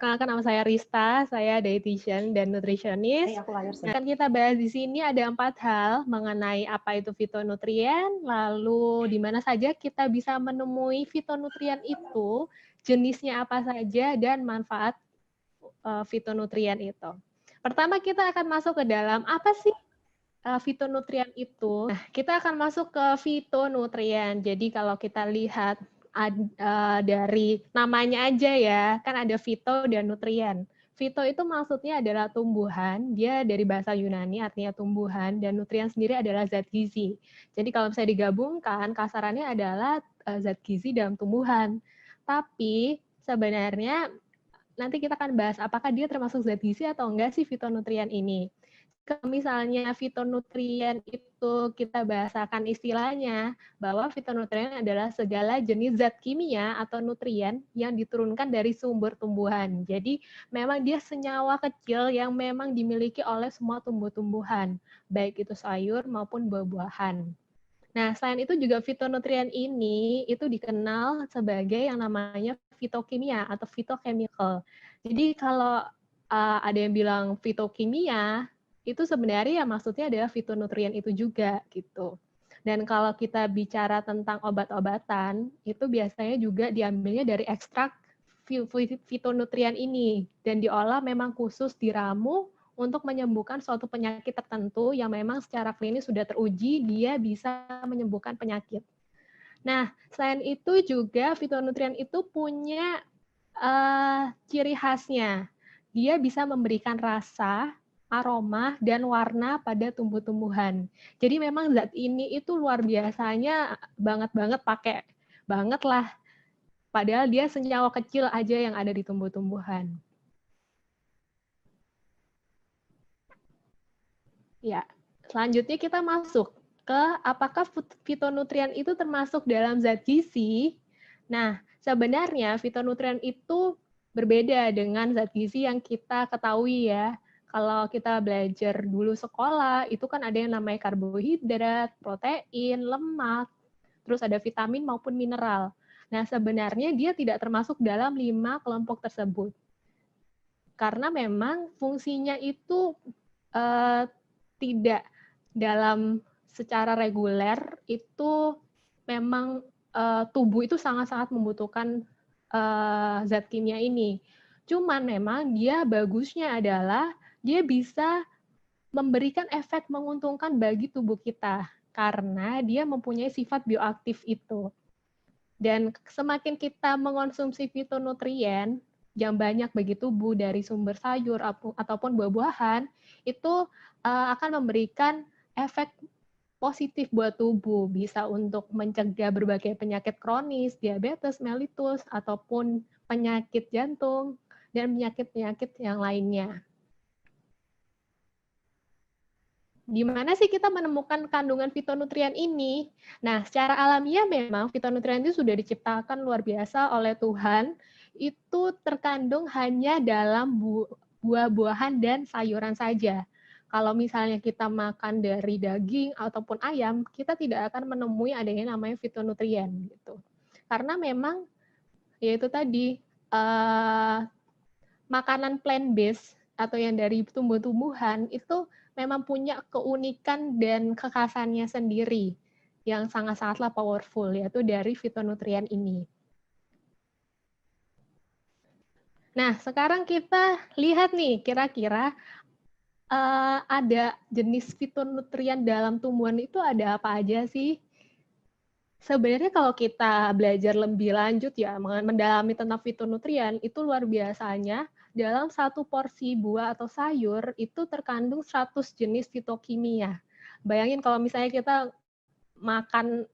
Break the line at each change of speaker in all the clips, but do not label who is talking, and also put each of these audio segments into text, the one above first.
Perkenalkan, nama saya Rista, saya dietitian dan nutritionist. Akan kita bahas di sini ada 4 hal mengenai apa itu fitonutrien, lalu di mana saja kita bisa menemui fitonutrien itu, jenisnya apa saja, dan manfaat fitonutrien itu. Pertama kita akan masuk ke dalam apa sih fitonutrien itu. Nah, kita akan masuk ke fitonutrien. Jadi kalau kita lihat dari namanya aja ya, kan ada fito dan nutrien. Fito itu maksudnya adalah tumbuhan, dia dari bahasa Yunani artinya tumbuhan, dan nutrien sendiri adalah zat gizi. Jadi kalau misalnya digabungkan, kasarannya adalah zat gizi dalam tumbuhan. Tapi sebenarnya nanti kita akan bahas apakah dia termasuk zat gizi atau enggak sih fitonutrien ini. Kalau misalnya fitonutrien itu kita bahasakan istilahnya, bahwa fitonutrien adalah segala jenis zat kimia atau nutrien yang diturunkan dari sumber tumbuhan. Jadi memang dia senyawa kecil yang memang dimiliki oleh semua tumbuh-tumbuhan, baik itu sayur maupun buah-buahan. Nah, selain itu juga fitonutrien ini itu dikenal sebagai yang namanya fitokimia atau phytochemical. Jadi kalau ada yang bilang fitokimia, itu sebenarnya ya maksudnya adalah fitonutrien itu juga gitu. Dan kalau kita bicara tentang obat-obatan, itu biasanya juga diambilnya dari ekstrak fitonutrien ini dan diolah memang khusus diramu untuk menyembuhkan suatu penyakit tertentu yang memang secara klinis sudah teruji dia bisa menyembuhkan penyakit. Nah, selain itu juga fitonutrien itu punya ciri khasnya. Dia bisa memberikan rasa, aroma, dan warna pada tumbuh-tumbuhan. Jadi memang zat ini itu luar biasanya banget pakai banget lah. Padahal dia senyawa kecil aja yang ada di tumbuh-tumbuhan. Ya, selanjutnya kita masuk ke apakah fitonutrien itu termasuk dalam zat gizi. Nah, sebenarnya fitonutrien itu berbeda dengan zat gizi yang kita ketahui ya. Kalau kita belajar dulu sekolah, itu kan ada yang namanya karbohidrat, protein, lemak, terus ada vitamin maupun mineral. Nah, sebenarnya dia tidak termasuk dalam 5 kelompok tersebut. Karena memang fungsinya itu tidak dalam secara reguler, itu memang tubuh itu sangat-sangat membutuhkan zat kimia ini. Cuman memang dia bagusnya adalah dia bisa memberikan efek menguntungkan bagi tubuh kita karena dia mempunyai sifat bioaktif itu. Dan semakin kita mengonsumsi fitonutrien yang banyak bagi tubuh dari sumber sayur ataupun buah-buahan, itu akan memberikan efek positif buat tubuh, bisa untuk mencegah berbagai penyakit kronis, diabetes mellitus, ataupun penyakit jantung, dan penyakit-penyakit yang lainnya. Di mana sih kita menemukan kandungan fitonutrien ini? Nah, secara alamiah memang fitonutrien itu sudah diciptakan luar biasa oleh Tuhan, itu terkandung hanya dalam buah-buahan dan sayuran saja. Kalau misalnya kita makan dari daging ataupun ayam, kita tidak akan menemui adanya namanya fitonutrien gitu. Karena memang yaitu tadi makanan plant-based atau yang dari tumbuh-tumbuhan itu memang punya keunikan dan kekhasannya sendiri yang sangat-sangatlah powerful, yaitu dari fitonutrien ini. Nah, sekarang kita lihat nih, kira-kira ada jenis fitonutrien dalam tumbuhan itu ada apa aja sih? Sebenarnya kalau kita belajar lebih lanjut ya, mendalami tentang fitonutrien, itu luar biasanya dalam satu porsi buah atau sayur itu terkandung 100 jenis fitokimia. Bayangin kalau misalnya kita makan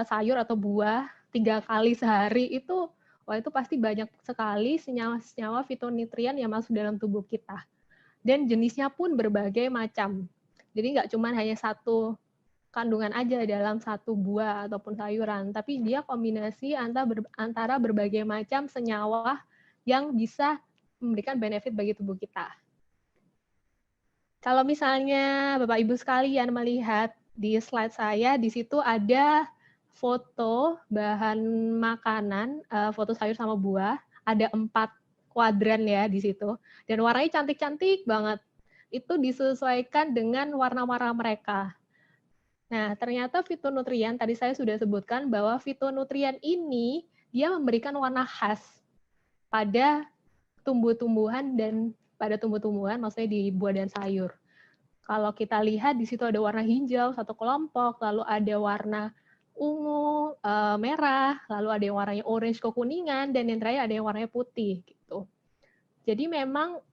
sayur atau buah 3 kali sehari itu, wah itu pasti banyak sekali senyawa-senyawa fitonutrien yang masuk dalam tubuh kita. Dan jenisnya pun berbagai macam. Jadi nggak cuma hanya satu kandungan aja dalam satu buah ataupun sayuran, tapi dia kombinasi antara berbagai macam senyawa yang bisa memberikan benefit bagi tubuh kita. Kalau misalnya Bapak Ibu sekalian melihat di slide saya, di situ ada foto bahan makanan, foto sayur sama buah, ada 4 kuadran ya di situ. Dan warnanya cantik-cantik banget. Itu disesuaikan dengan warna-warna mereka. Nah, ternyata fitonutrien, tadi saya sudah sebutkan bahwa fitonutrien ini dia memberikan warna khas pada tumbuh-tumbuhan dan pada tumbuh-tumbuhan, maksudnya di buah dan sayur. Kalau kita lihat di situ ada warna hijau satu kelompok, lalu ada warna ungu, merah, lalu ada yang warnanya orange kekuningan, dan yang terakhir ada yang warnanya putih gitu. Jadi memang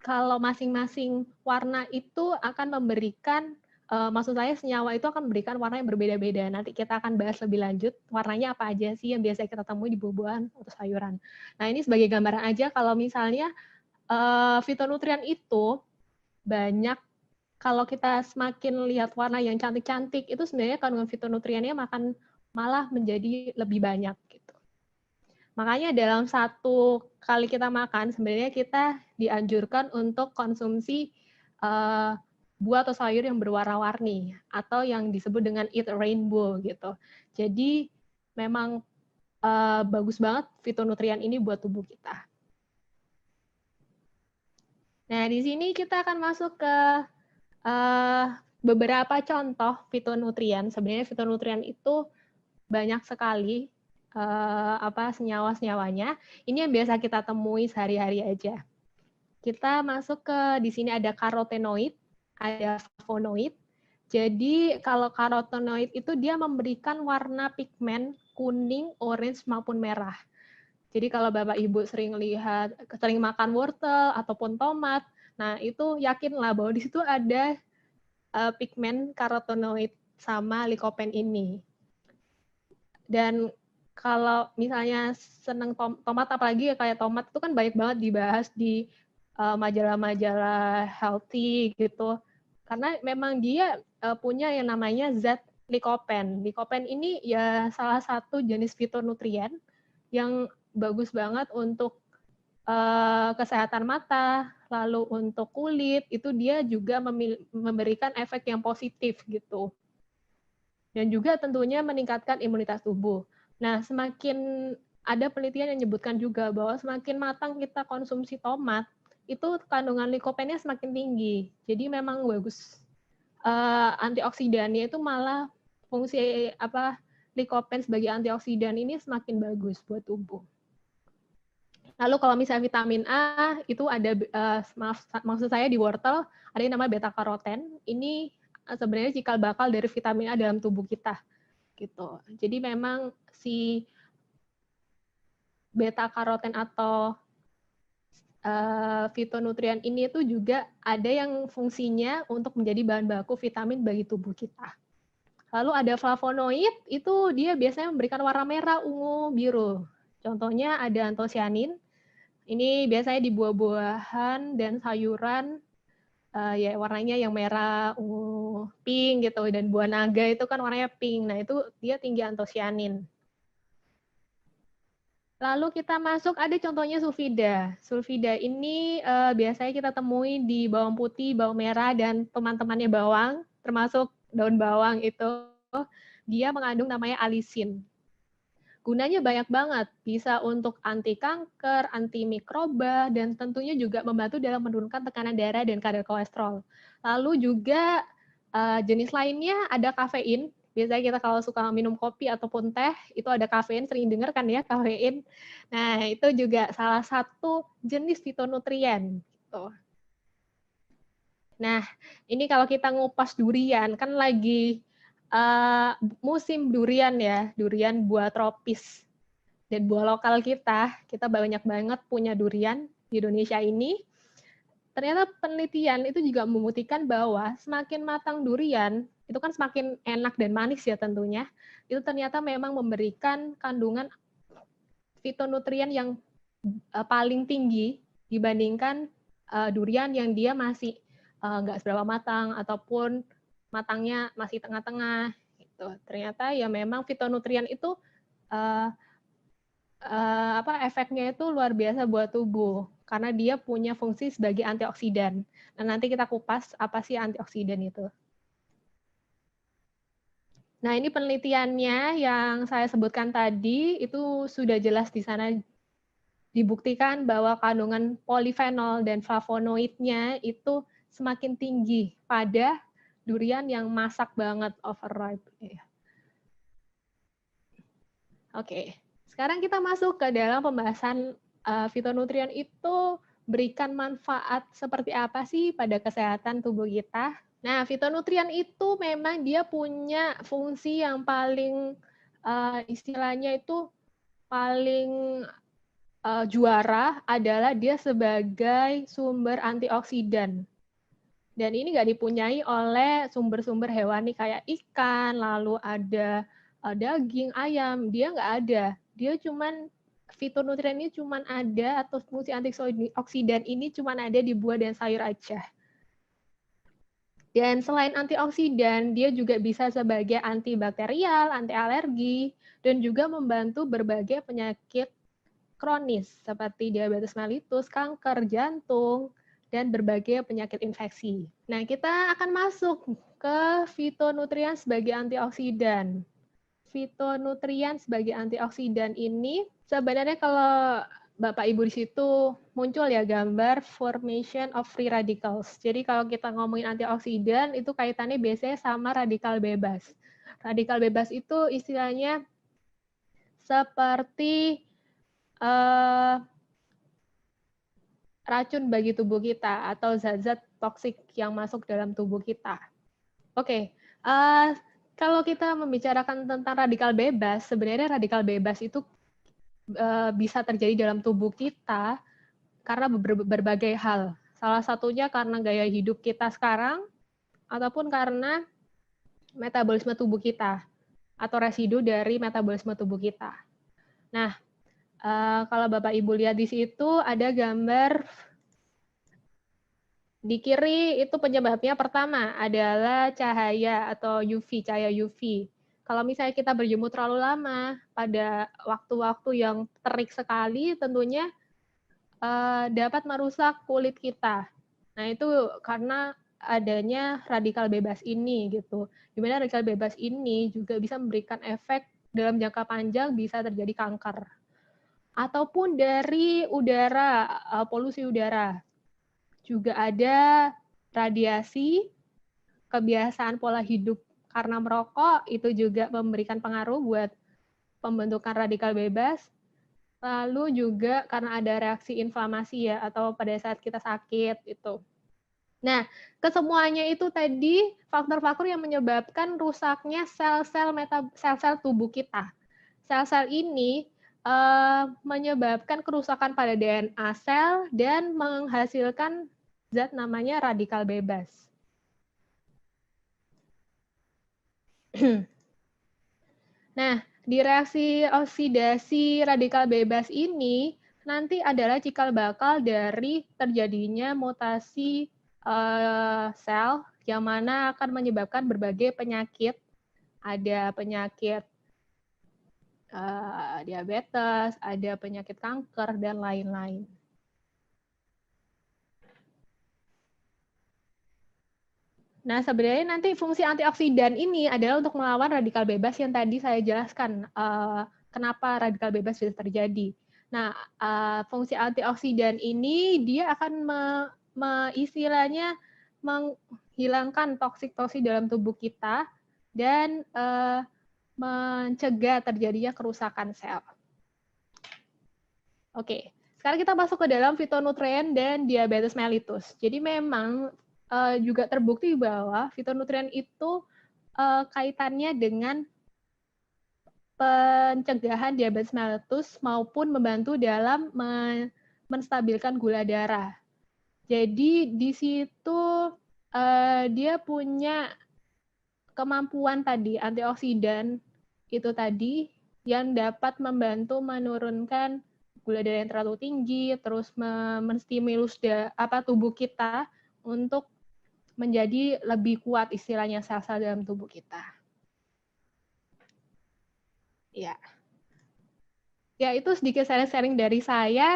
kalau masing-masing warna itu akan memberikan, maksud saya senyawa itu akan memberikan warna yang berbeda-beda. Nanti kita akan bahas lebih lanjut warnanya apa aja sih yang biasa kita temui di buah-buahan atau sayuran. Nah ini sebagai gambaran aja kalau misalnya fitonutrien itu banyak, kalau kita semakin lihat warna yang cantik-cantik itu sebenarnya kandungan fitonutriennya malah menjadi lebih banyak gitu. Makanya dalam satu kali kita makan, sebenarnya kita dianjurkan untuk konsumsi buah atau sayur yang berwarna-warni, atau yang disebut dengan eat rainbow gitu. Jadi memang bagus banget fitonutrien ini buat tubuh kita. Nah, di sini kita akan masuk ke beberapa contoh fitonutrien. Sebenarnya fitonutrien itu banyak sekali senyawa-senyawanya. Ini yang biasa kita temui sehari-hari aja. Kita masuk ke di sini ada karotenoid, ada flavonoid. Jadi kalau karotenoid itu dia memberikan warna pigmen kuning, orange maupun merah. Jadi kalau Bapak Ibu sering makan wortel ataupun tomat, nah itu yakinlah bahwa di situ ada pigmen karotenoid sama likopen ini. Dan kalau misalnya seneng tomat, apalagi ya kayak tomat itu kan banyak banget dibahas di majalah-majalah healthy gitu. Karena memang dia punya yang namanya zat likopen. Likopen ini ya salah satu jenis fitonutrien yang bagus banget untuk kesehatan mata, lalu untuk kulit, itu dia juga memberikan efek yang positif gitu. Dan juga tentunya meningkatkan imunitas tubuh. Nah, semakin ada penelitian yang menyebutkan juga bahwa semakin matang kita konsumsi tomat, itu kandungan likopennya semakin tinggi. Jadi memang bagus. Antioksidannya itu malah fungsi likopen sebagai antioksidan ini semakin bagus buat tubuh. Lalu kalau misalnya vitamin A itu ada, maksud saya di wortel ada yang namanya beta karoten. Ini sebenarnya cikal bakal dari vitamin A dalam tubuh kita gitu. Jadi memang si beta karoten atau fitonutrien ini tuh juga ada yang fungsinya untuk menjadi bahan baku vitamin bagi tubuh kita. Lalu ada flavonoid, itu dia biasanya memberikan warna merah, ungu, biru. Contohnya ada antosianin. Ini biasanya di buah-buahan dan sayuran, ya warnanya yang merah, ungu, pink gitu. Dan buah naga itu kan warnanya pink. Nah itu dia tinggi antosianin. Lalu kita masuk, ada contohnya sulfida. Sulfida ini biasanya kita temui di bawang putih, bawang merah, dan teman-temannya bawang, termasuk daun bawang itu. Dia mengandung namanya alisin. Gunanya banyak banget, bisa untuk anti kanker, anti mikroba, dan tentunya juga membantu dalam menurunkan tekanan darah dan kadar kolesterol. Lalu juga jenis lainnya ada kafein. Biasanya kita kalau suka minum kopi ataupun teh, itu ada kafein, sering dengar kan ya kafein. Nah, itu juga salah satu jenis fitonutrien. Gitu. Nah, ini kalau kita ngupas durian, kan lagi musim durian ya, durian buah tropis. Dan buah lokal kita banyak banget punya durian di Indonesia ini. Ternyata penelitian itu juga membuktikan bahwa semakin matang durian, itu kan semakin enak dan manis ya tentunya, itu ternyata memang memberikan kandungan fitonutrien yang paling tinggi dibandingkan durian yang dia masih nggak seberapa matang ataupun matangnya masih tengah-tengah. Gitu. Ternyata ya memang fitonutrien itu efeknya itu luar biasa buat tubuh karena dia punya fungsi sebagai antioksidan. Nah, nanti kita kupas apa sih antioksidan itu. Nah, ini penelitiannya yang saya sebutkan tadi itu sudah jelas di sana dibuktikan bahwa kandungan polifenol dan flavonoidnya itu semakin tinggi pada durian yang masak banget, overripe. Oke, sekarang kita masuk ke dalam pembahasan fitonutrien itu berikan manfaat seperti apa sih pada kesehatan tubuh kita. Nah, fitonutrien itu memang dia punya fungsi yang paling istilahnya itu paling juara adalah dia sebagai sumber antioksidan. Dan ini nggak dipunyai oleh sumber-sumber hewani kayak ikan, lalu ada daging, ayam. Dia nggak ada. Dia cuman fitonutrien ini cuman ada, atau fungsi antioksidan ini cuman ada di buah dan sayur aja. Dan selain antioksidan, dia juga bisa sebagai antibakterial, anti alergi, dan juga membantu berbagai penyakit kronis seperti diabetes mellitus, kanker jantung, dan berbagai penyakit infeksi. Nah, kita akan masuk ke fitonutrien sebagai antioksidan. Fitonutrien sebagai antioksidan ini sebenarnya kalau Bapak Ibu di situ muncul ya gambar formation of free radicals. Jadi kalau kita ngomongin antioksidan itu kaitannya biasanya sama radikal bebas. Radikal bebas itu istilahnya seperti racun bagi tubuh kita atau zat-zat toksik yang masuk dalam tubuh kita. Oke, kalau kita membicarakan tentang radikal bebas, sebenarnya radikal bebas itu bisa terjadi dalam tubuh kita karena berbagai hal. Salah satunya karena gaya hidup kita sekarang, ataupun karena metabolisme tubuh kita, atau residu dari metabolisme tubuh kita. Nah, kalau Bapak Ibu lihat di situ ada gambar di kiri, itu penyebabnya pertama adalah cahaya atau UV, cahaya UV. Kalau misalnya kita berjemur terlalu lama pada waktu-waktu yang terik sekali, tentunya dapat merusak kulit kita. Nah, itu karena adanya radikal bebas ini gitu. Di mana radikal bebas ini juga bisa memberikan efek dalam jangka panjang, bisa terjadi kanker. Ataupun dari udara, polusi udara. Juga ada radiasi, kebiasaan pola hidup karena merokok, itu juga memberikan pengaruh buat pembentukan radikal bebas. Lalu juga karena ada reaksi inflamasi ya, atau pada saat kita sakit itu. Nah, kesemuanya itu tadi faktor-faktor yang menyebabkan rusaknya sel-sel tubuh kita. Sel-sel ini menyebabkan kerusakan pada DNA sel dan menghasilkan zat namanya radikal bebas. Nah, di reaksi oksidasi radikal bebas ini nanti adalah cikal bakal dari terjadinya mutasi sel yang mana akan menyebabkan berbagai penyakit. Ada penyakit diabetes, ada penyakit kanker, dan lain-lain. Nah, sebenarnya nanti fungsi antioksidan ini adalah untuk melawan radikal bebas yang tadi saya jelaskan. Kenapa radikal bebas bisa terjadi. Nah, fungsi antioksidan ini dia akan istilahnya menghilangkan toksik-toksik dalam tubuh kita dan mencegah terjadinya kerusakan sel. Oke, sekarang kita masuk ke dalam fitonutrien dan diabetes mellitus. Jadi memang juga terbukti bahwa fitonutrien itu kaitannya dengan pencegahan diabetes mellitus maupun membantu dalam menstabilkan gula darah. Jadi di situ dia punya kemampuan tadi antioksidan itu tadi yang dapat membantu menurunkan gula darah yang terlalu tinggi, terus menstimulus tubuh kita untuk menjadi lebih kuat istilahnya sel-sel dalam tubuh kita. Ya. Ya, itu sedikit sharing-sharing dari saya.